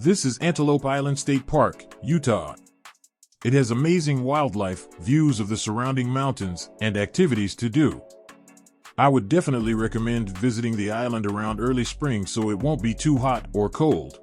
This is Antelope Island State Park, Utah. It has amazing wildlife, views of the surrounding mountains, and activities to do. I would definitely recommend visiting the island around early spring so it won't be too hot or cold.